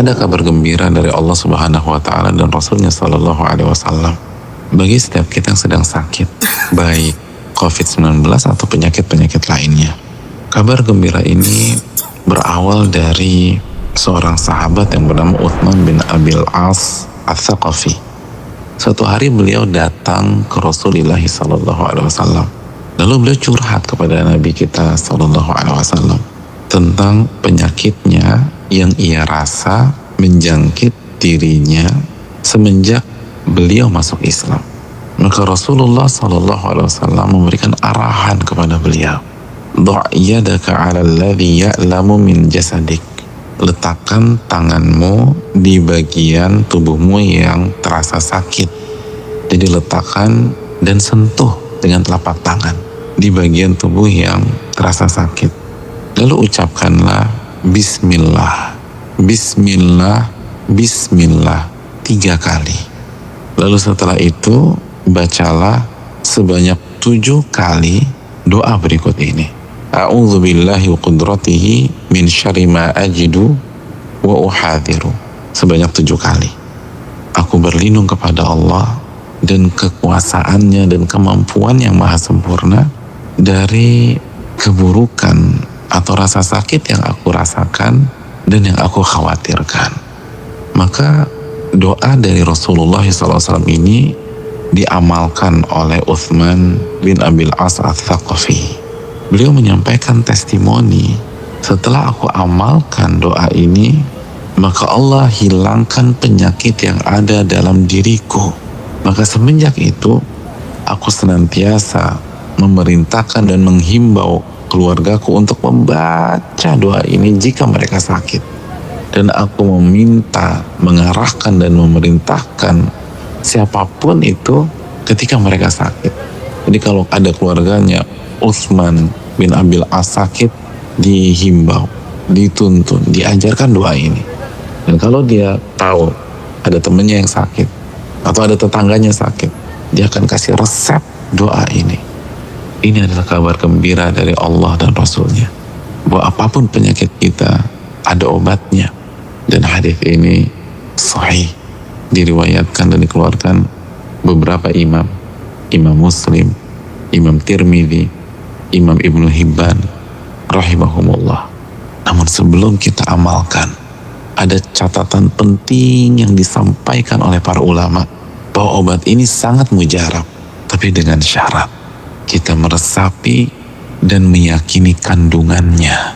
ada kabar gembira dari Allah Subhanahu wa Ta'ala dan Rasulnya Sallallahu Alaihi Wasallam bagi setiap kita yang sedang sakit, baik COVID-19 atau penyakit-penyakit lainnya. Kabar gembira ini berawal dari seorang sahabat yang bernama Uthman bin Abil As Ats-Tsaqafi. Suatu hari beliau datang ke Rasulullah Sallallahu Alaihi Wasallam. Lalu beliau curhat kepada Nabi kita Sallallahu Alaihi Wasallam tentang penyakitnya yang ia rasa menjangkit dirinya semenjak beliau masuk Islam. Maka Rasulullah Sallallahu Alaihi Wasallam memberikan arahan kepada beliau, "Dha' yadaka 'ala alladhi ya'lamu min jasadik." Letakkan tanganmu di bagian tubuhmu yang terasa sakit. Jadi letakkan dan sentuh dengan telapak tangan di bagian tubuh yang terasa sakit. Lalu ucapkanlah Bismillah, Bismillah, Bismillah 3 kali. Lalu setelah itu bacalah sebanyak 7 kali doa berikut ini. A'udzu billahi wa qudratihi min syarri ma ajidu wa uhadhiru. Sebanyak 7 kali. Aku berlindung kepada Allah dan kekuasaannya dan kemampuan yang maha sempurna dari keburukan atau rasa sakit yang aku rasakan dan yang aku khawatirkan. Maka doa dari Rasulullah SAW ini diamalkan oleh Uthman bin Abil As Ats-Tsaqafi. Beliau menyampaikan testimoni, setelah aku amalkan doa ini, maka Allah hilangkan penyakit yang ada dalam diriku. Maka semenjak itu, aku senantiasa memerintahkan dan menghimbau keluargaku untuk membaca doa ini jika mereka sakit. Dan aku meminta, mengarahkan dan memerintahkan siapapun itu ketika mereka sakit. Jadi kalau ada keluarganya Uthman bin Abil As sakit, dihimbau, dituntun, diajarkan doa ini. Dan kalau dia tahu ada temannya yang sakit atau ada tetangganya sakit, dia akan kasih resep doa ini. Ini adalah kabar gembira dari Allah dan Rasulnya bahwa apapun penyakit kita ada obatnya. Dan hadis ini sahih, diriwayatkan dan dikeluarkan beberapa imam, Imam Muslim, Imam Tirmidzi, Imam Ibnu Hibban rahimahumullah. Namun sebelum kita amalkan, ada catatan penting yang disampaikan oleh para ulama bahwa obat ini sangat mujarab, tapi dengan syarat kita meresapi dan meyakini kandungannya.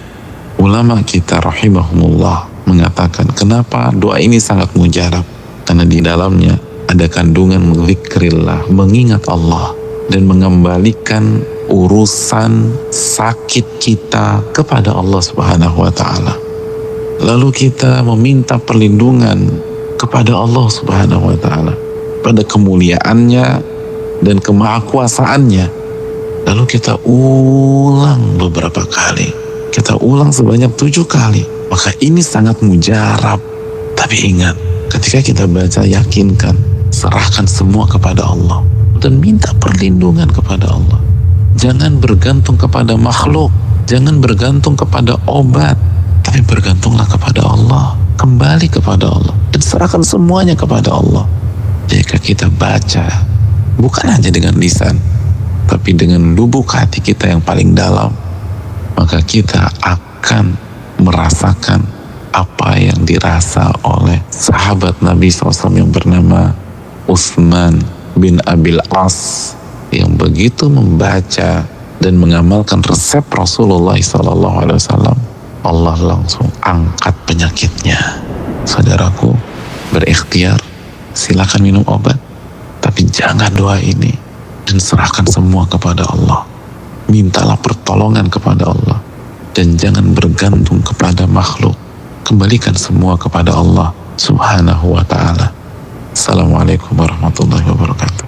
Ulama kita rahimahumullah mengatakan, kenapa doa ini sangat mujarab? Karena di dalamnya ada kandungan zikrillah, mengingat Allah dan mengembalikan urusan sakit kita kepada Allah Subhanahu wa Ta'ala. Lalu kita meminta perlindungan kepada Allah Subhanahu wa Ta'ala pada kemuliaannya dan kemahakuasaannya. Lalu kita ulang beberapa kali, kita ulang sebanyak 7 kali. Maka ini sangat mujarab. Tapi ingat, ketika kita baca, yakinkan, serahkan semua kepada Allah dan minta perlindungan kepada Allah. Jangan bergantung kepada makhluk, jangan bergantung kepada obat, tapi bergantunglah kepada Allah, kembali kepada Allah dan serahkan semuanya kepada Allah. Jika kita baca bukan hanya dengan lisan, tapi dengan lubuk hati kita yang paling dalam, maka kita akan merasakan apa yang dirasa oleh sahabat Nabi SAW yang bernama Uthman bin Abil As, yang begitu membaca dan mengamalkan resep Rasulullah SAW, Allah langsung angkat penyakitnya. Saudaraku, berikhtiar, silakan minum obat, tapi jangan doa ini, dan serahkan semua kepada Allah. Mintalah pertolongan kepada Allah dan jangan bergantung kepada makhluk. Kembalikan semua kepada Allah Subhanahu wa Ta'ala. Assalamualaikum warahmatullahi wabarakatuh.